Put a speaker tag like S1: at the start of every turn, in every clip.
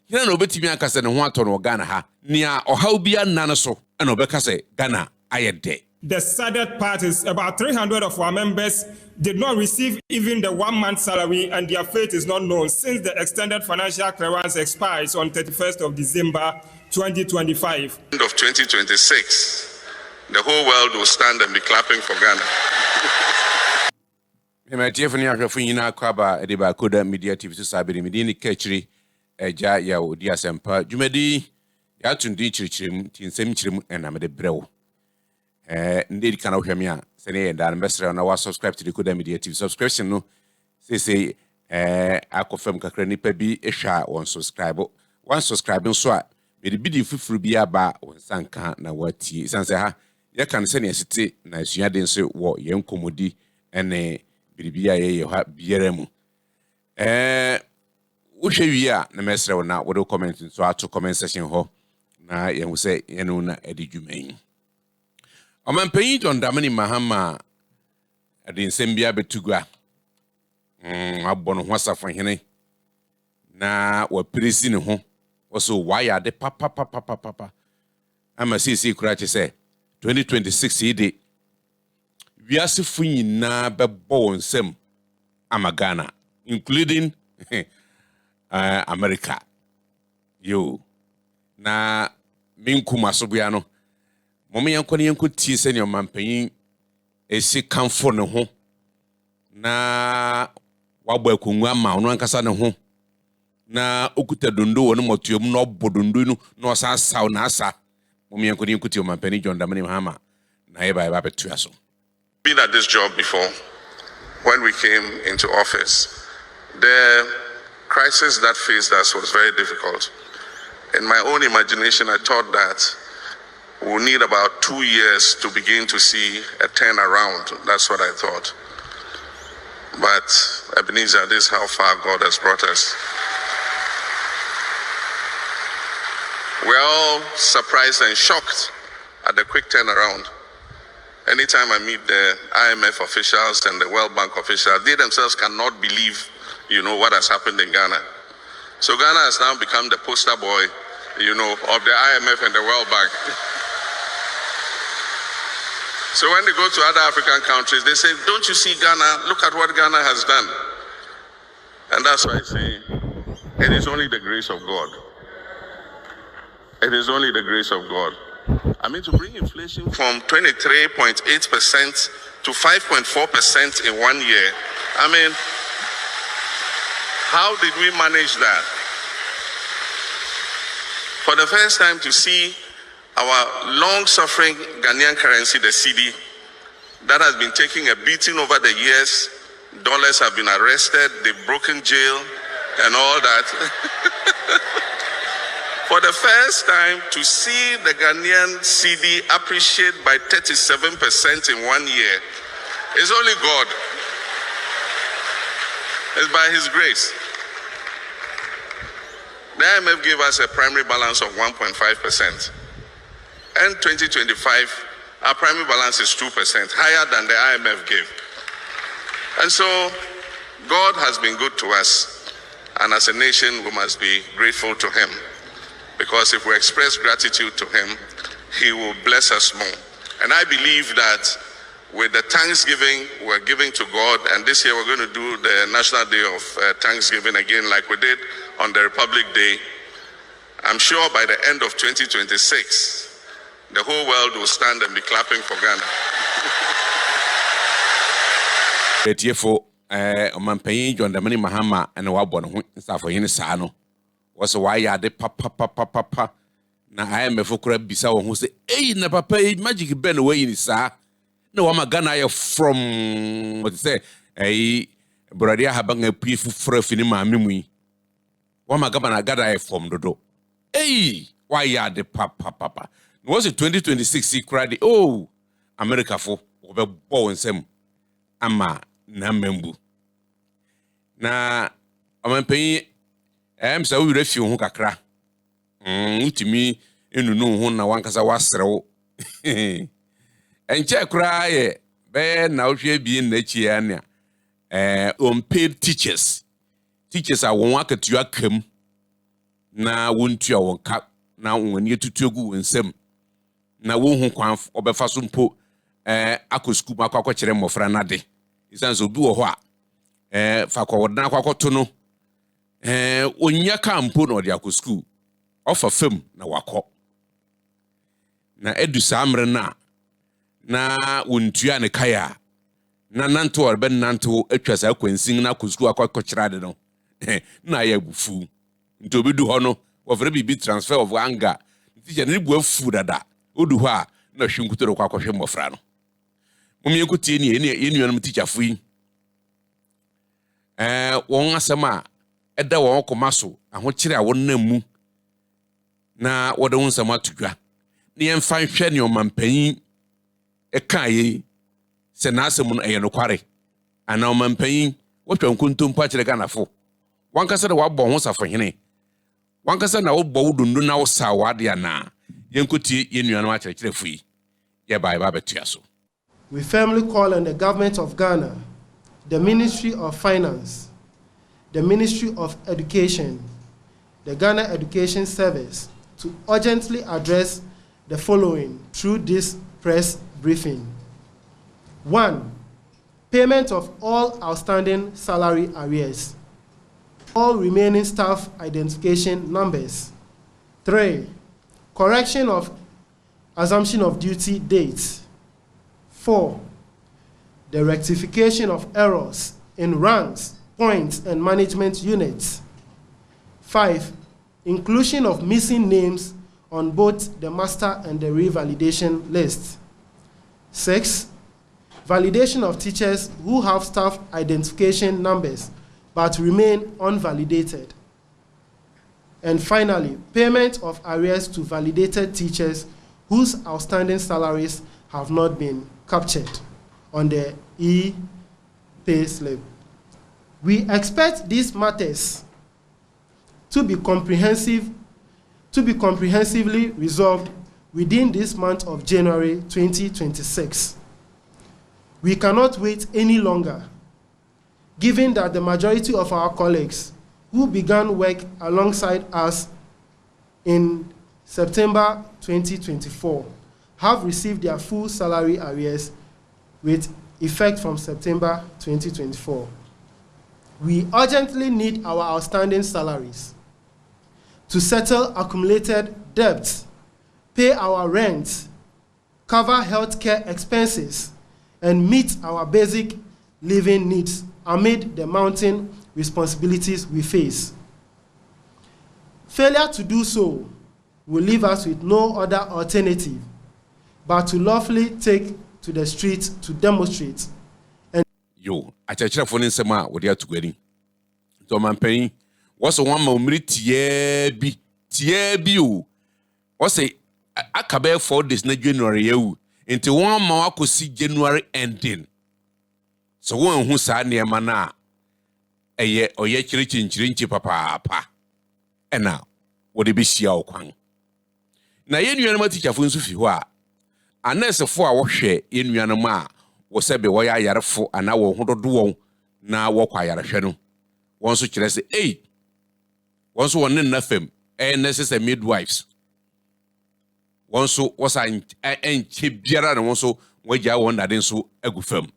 S1: hina no betimi aka se ne ho ato no Ghana ha nia ohaw bia nane so na obeka se Ghana ayede.
S2: The saddest part is about 300 of our members did not receive even the 1 month salary, and their fate is not known since the extended financial clearance expires on 31st of December 2025.
S3: End of 2026, the whole world will stand and be clapping for Ghana.
S1: Tiffany Afrafina Kwaba Ediba Koda Media TV Sabiri Medini Ketchri Eja ya Odia Sempa Jumedi Yatundi Chirichim Tinsem Chirim and Amade Brew. Indeed, can of him, Sene and Ambassador, and I was subscribed to the Koda Media TV subscription. No, say, I confirm Kakrani Pebi Esha one subscribing swat. May the biddy free ba on Sanka na what tea. Sansa, ya can send a city, nice yadin say what young commody and a bidibia you have BRM. Ushavia, the master now, what commenting so to comment session ho. Na you say, Yanuna Eddie Jumain. Oman peyi John Dramani Mahama adin sembia betugua abono ho asafo hene na wa presi ne ho so why de papa ama sisi kura che se 2026 ide wiase funyi na bebo nsem ama Ghana including America yo na minkuma sobia no Momi yankoni yanko ti se ne omampanyin esi kanfo ne ho na wabo akunwa ma ono ankasa ne ho na okuta dondo woni motuom na obodondo nu na osa saw na asa momi yankoni yanko ti omampanyin John Dramani Mahama na eba betu aso.
S3: Been at this job before. When we came into office, the crisis that faced us was very difficult. In my own imagination, I thought that we'll need about 2 years to begin to see a turnaround. That's what I thought. But Ebenezer, this is how far God has brought us. We're all surprised and shocked at the quick turnaround. Anytime I meet the IMF officials and the World Bank officials, they themselves cannot believe, what has happened in Ghana. So Ghana has now become the poster boy, of the IMF and the World Bank. So when they go to other African countries, they say, don't you see Ghana? Look at what Ghana has done. And that's why I say, it is only the grace of God. It is only the grace of God. I mean, to bring inflation from 23.8% to 5.4% in 1 year. I mean, how did we manage that? For the first time to see our long-suffering Ghanaian currency, the cedi, that has been taking a beating over the years. Dollars have been arrested, they've broken jail, and all that. For the first time, to see the Ghanaian cedi appreciate by 37% in 1 year, it's only God. It's by His grace. The IMF gave us a primary balance of 1.5%. And 2025, our primary balance is 2%, higher than the IMF gave. And so, God has been good to us. And as a nation, we must be grateful to Him. Because if we express gratitude to Him, He will bless us more. And I believe that with the Thanksgiving we're giving to God, and this year we're going to do the National Day of Thanksgiving again like we did on the Republic Day, I'm sure by the end of 2026, the whole world will stand and be clapping for Ghana.
S1: Etiefo omampanyin John Dramani Mahama and wabo no nsa for hene saa no was why ya de papa na IMF kura bisa wo ho se na papa magic ben way ni saa na wa magana ya from what say brodia habanga pie fufura fini maame mu yi wa magaba na gada ya from dodo why ya de papa was it 2026 crowd America for obebo nsem ama na membu na amampanyin sa wo refi ho kakra utimi enunu ho na wankasa wasrewo enche kra ye be na ohwe bi na chi ya ne unpaid teachers are won akatua kam na wontua won ka na woni tutuogu wonsem na wohu kwan obefa so mpo akosku makwa kire mmofra nade isan so bi wo ho a fa kwa wodna kwakoto no onya ka mpo no de akosku ofa fam na wakọ na edu samre na wontua ne kaya na nanto orbe nanto atwa sa kwansin na akosku akwa kire de no na ya bufu nti obedu ho no wofre bibi transfer of anger nti je ne bu afu dada odu ho a na hwenkutoro kwa kwahwe mmofra no momyekutie ni yenuanum teacher fu yi won asema eda won komaso ahokire a wonnam mu na wode won sama tudwa ne yemfa hwe ne omampanyin ekaye se na asem no eye no kware ana omampanyin wotwa nkuntompo akire ganafo wankasa de wabɔ ho safohene wankasa na wobɔ wudundu na wo sa wade ana yenkutie yenuanum akire fu yi ye bai ba betua so.
S4: We firmly call on the government of Ghana, the Ministry of Finance, the Ministry of Education, the Ghana Education Service to urgently address the following through this press briefing. 1. Payment of all outstanding salary arrears. All remaining staff identification numbers. 3. Correction of assumption of duty dates. 4. The rectification of errors in ranks, points, and management units. 5. Inclusion of missing names on both the master and the revalidation list. 6. Validation of teachers who have staff identification numbers but remain unvalidated. And finally, payment of arrears to validated teachers whose outstanding salaries have not been captured on the e-pay slip. We expect these matters to be comprehensively resolved within this month of January 2026. We cannot wait any longer, given that the majority of our colleagues who began work alongside us in September 2024 have received their full salary arrears with effect from September 2024. We urgently need our outstanding salaries to settle accumulated debts, pay our rent, cover healthcare expenses, and meet our basic living needs amid the mounting responsibilities we face. Failure to do so will leave us with no other alternative but to lawfully take to the streets to demonstrate. And
S1: achachira fo ne nsema wodi atugani to manpan wose won ma omiri tie bi o wose akabe 4 days na January yewu enti won ma wakosi January ending so won hu sa ne ma na eye oye chirinchinchirinchi papa ena wodi bi hia okwan na yenuan ma teacher fo nso fi ho a anesefo a wohwe yenuan ma wo sebe wo ya yarefo ana wo hododo won na wo kwa yarehwe no won so kire se won so won na fam necessary midwives won so wosa enche biara na won so wagya won dade so agu fam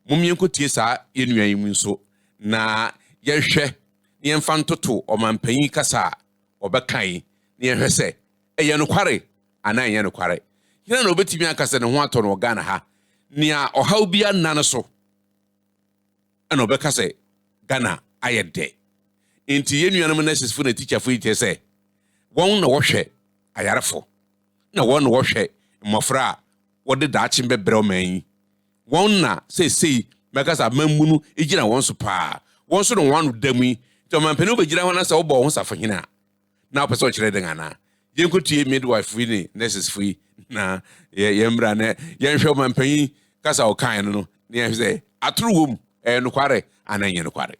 S1: mumyenko tie sa yenuan yi mu so na yehwe ne yemfa ntoto omampanyi kasa obekan ne yehwe se eye no kware ana eye no kware hina na obetimi akasa ne ho ato no Ghana ha nia ohaw bia nan so ana obekasa Ghana ayede enti yenuanum nurses fu na teacher fu ite se won na wohwe ayarefo na won na wohwe mmofra wode daachi bebre oman won na sei mekasa mamunu egira won so pa won so no wanu dami to mampeni obegira ho na se obo ho safo hina na opese o kire den ana yenkotie midwife wi ni nurses fu na yemra na yenhwe mampeni kasa o kan no na ye say aturu wom no kware ananye no kware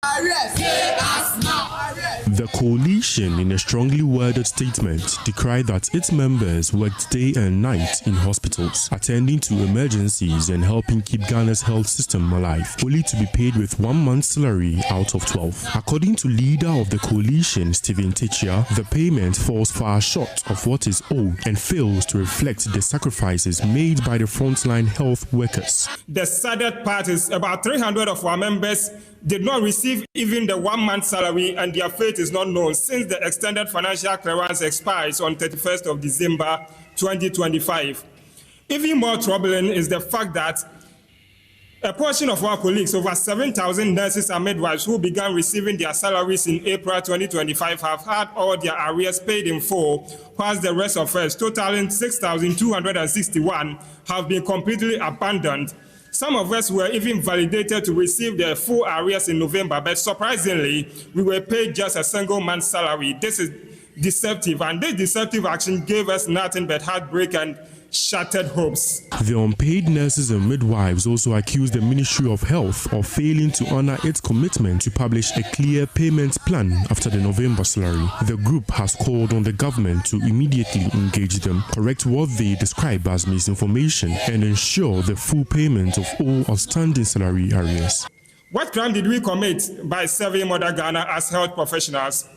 S1: arrest us now arrest
S5: The coalition, in a strongly worded statement, decried that its members worked day and night in hospitals, attending to emergencies and helping keep Ghana's health system alive, only to be paid with 1 month's salary out of 12. According to leader of the coalition, Stephen Techia, the payment falls far short of what is owed and fails to reflect the sacrifices made by the frontline health workers.
S2: The saddest part is about 300 of our members did not receive even the 1 month salary, and their fate is not known since the extended financial clearance expires on 31st of December 2025. Even more troubling is the fact that a portion of our colleagues, over 7,000 nurses and midwives who began receiving their salaries in April 2025, have had all their arrears paid in full, whilst the rest of us, totaling 6,261, have been completely abandoned. Some of us were even validated to receive their full arrears in November, but surprisingly, we were paid just a single month's salary. This is deceptive, and this deceptive action gave us nothing but heartbreak and shattered hopes.
S5: The unpaid nurses and midwives also accused the Ministry of Health of failing to honor its commitment to publish a clear payment plan after the November salary. The group has called on the government to immediately engage them, correct what they describe as misinformation, and ensure the full payment of all outstanding salary arrears.
S2: What crime did we commit by serving Mother Ghana as health professionals?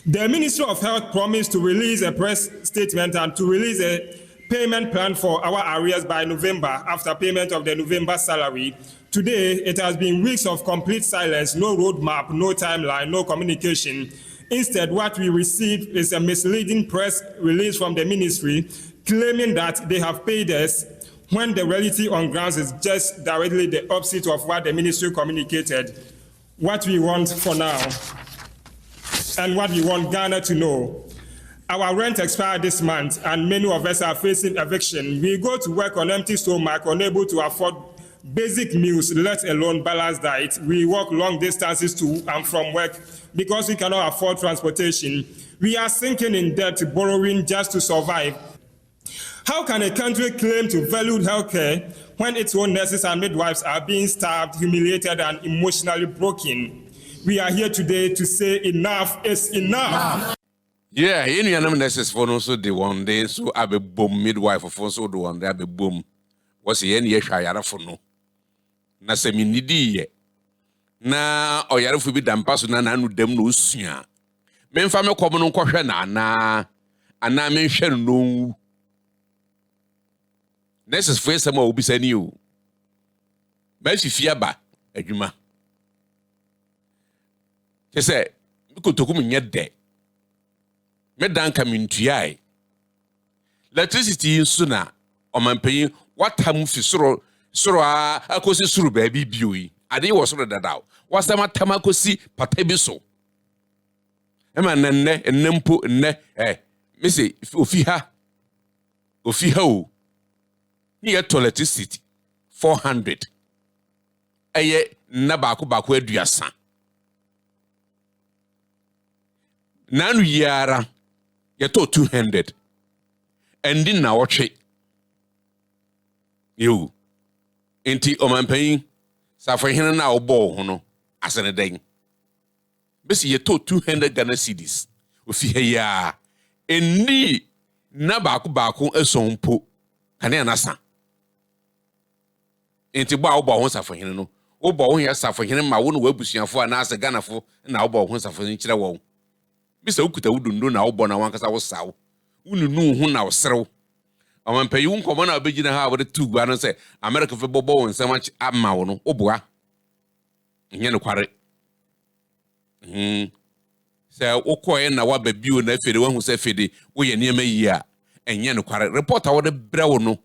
S2: The Ministry of Health promised to release a press statement and to release a payment plan for our arrears by November after payment of the November salary. Today, it has been weeks of complete silence, no roadmap, no timeline, no communication. Instead, what we received is a misleading press release from the ministry claiming that they have paid us, when the reality on grounds is just directly the opposite of what the ministry communicated. What we want for now and what we want Ghana to know: our rent expired this month, and many of us are facing eviction. We go to work on empty stomach, unable to afford basic meals, let alone balanced diet. We walk long distances to and from work because we cannot afford transportation. We are sinking in debt, borrowing just to survive. How can a country claim to value healthcare when its own nurses and midwives are being starved, humiliated, and emotionally broken? We are here today to say enough is enough.
S1: Yeah, any of nurses for no so the one day, so I be boom midwife for so the one day be boom. Was the any shayara for no? Na se mi nidi ye. Na oyara fu bi dampaso na anu dem no sua. Me mfa me komo no kohwe na ana me hwe no. Nurses for some obi sani o. Me fifia ba adwuma. Ke se kotoku me nyede. Me danka mintuai electricity insuna omanpanyin watam fi soro akosi suru baabi bioi ade wo soro dadaw wasama tamakosi patabi so ema nenne ennempo nne me say ofiha o ni electricity 400 eye na baako aduasa nanu yara yeto 200 and din na watche you enti omanpayin safahene na obo ho no asene den besi yeto 200 Ghana cedis ofi heya eni na baako esompo kane na sa enti ba obo ho safahene no obo ho ya safahene ma wo no wabusuafo ana ase Ghanafo na obo ho safahene kire wo bisa ukuta wudundo na obo na wankasa wo saw ununu hu na osrew amanpayi unkomo na obegina ha wo de tugwa no se America fe bobo won nsema amma wo no oboa nye no kware se okoye na wa babio na fede wahu se fede wo ye niam yi a enye no kware report a wo de brewo no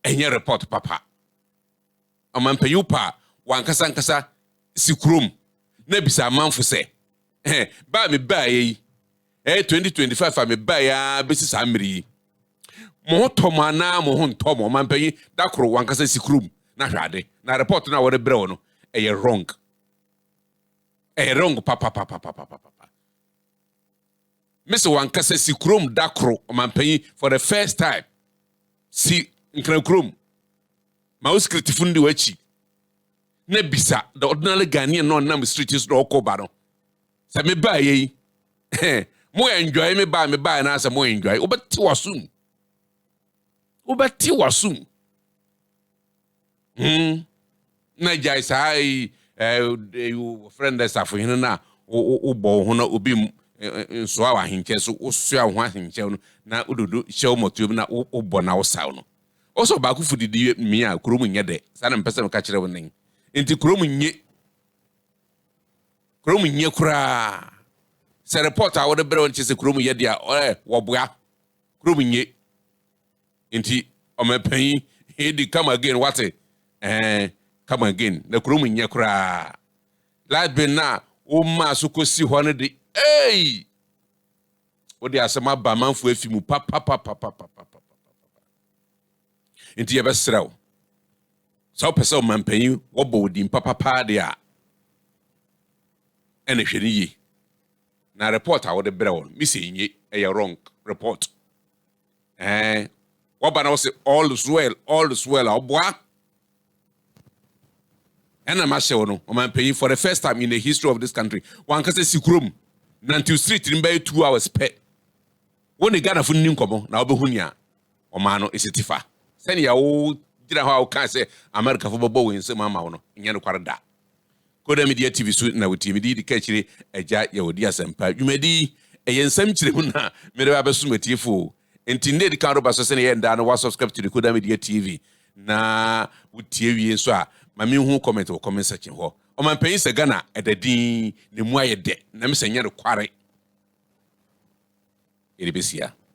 S1: enye report papa amanpayi upa wankasa sikrom na bisa amanfo se ba me ba yi 2025 me ba ya besi samiri mo tomo na mo hontomo manpanyi dakoro wankasa sikrum na hwade na report na wore brewo no wrong papa Mr. wankasa sikrum dakoro manpanyi for the first time si nkrakrum ma uskritifundi wachi na bisa the ordinary Ghanaian no nam streets do okoba no Sa me ba ye. Mo enjoy me ba na sa mo enjoy. Obeti wasum. Obeti wasum. Na jai sai friend that for him na o bo ho na obi so awa hinche so o so awa hinche no na ododo show motu na o bo na o saw no. Also ba ku fudidi mi a kromu nye de. Sa na mpese no ka kire wonen. Enti kromu nye kura. Se report a wode bere wonche se kromu ye dia wo boa. Kromu nye. Enti o mepan he di come again what come again. The kromu nye kura. Last be na o ma so kosi ho no de o de asema ba manfo afimu pa enti ye besrew so pese o mampanyi wo bo odi papa de a ene hwere yi na report a wo de bre won mi se nye wrong report wo ba na wo se all is well obwa ena ma hye wo no o mampanyi for the first time in the history of this country one ka se sikrom nanti street in by 2 hours pe woni Ghana fu nni nkomo na obehunia o ma no esitifa sani ya wo gira ho kan se America fo bobo we nsem ama wo no nya no kware da Koda Media TV so na wuti medi di ka kire eja ya wodi asempa dwumadi ensam kire mu na mere ba beso matiefo enti ne di kan ro ba so sani ye nda no wa subscribe to the Koda Media TV na wuti ewie so a ma me hu comment wo comment section ho o man panyi se Ghana edadin ne mu ayede na me se nya no kware erebesia